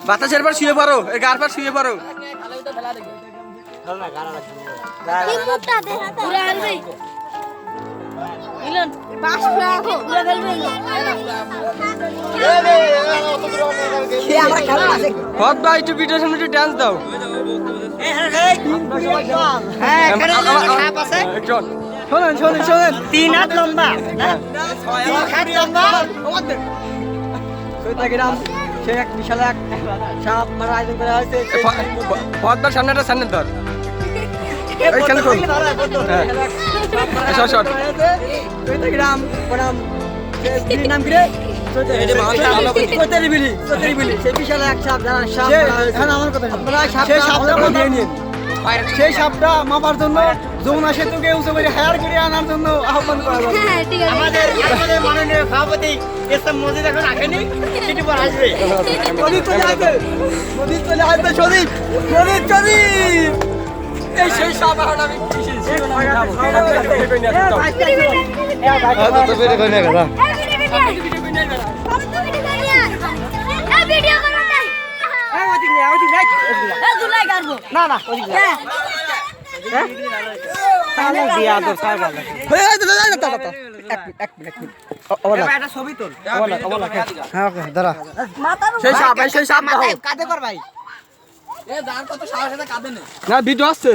বাতাসের পর শুয়ে পড়ো, এর গার পর শুয়ে পড়ো। একটু ভিডিওর সামনে একটু ডান্স দাও। শোনেন শোনেন শোনেন, 3 হাত লম্বা, 1 হাত লম্বা। সে এক বিশাল এক সাপ মারা আয়োজন করা হয়েছে। পদ্মার সামনে একটা সামনে ধর, এইখানে শোন। গ্রাম নাম কি রে? সেই সাপটা মাপার জন্য যমুনা সেতুকে উঁচু করে হায়ার করে আনার জন্য আহ্বান করা যাবে। আমাদের মাননীয় সভাপতি এসব মসজিদ এখন আসেনি, সেটি পর আসবে। প্রদীপ চলে আসবে, প্রদীপ চলে আসবে, সদীপ প্রদীপ সদীপ। এই সেই সাপ এখন আমি না না না ভিডিও আসছে,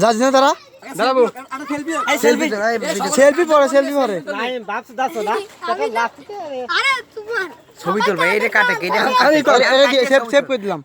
যাস না তারা দাঁড়াবো। সেলফি পরে সেলফি পরে ছবি তুলবা, এই রে কাটে কেটে সেভ করে দিলাম।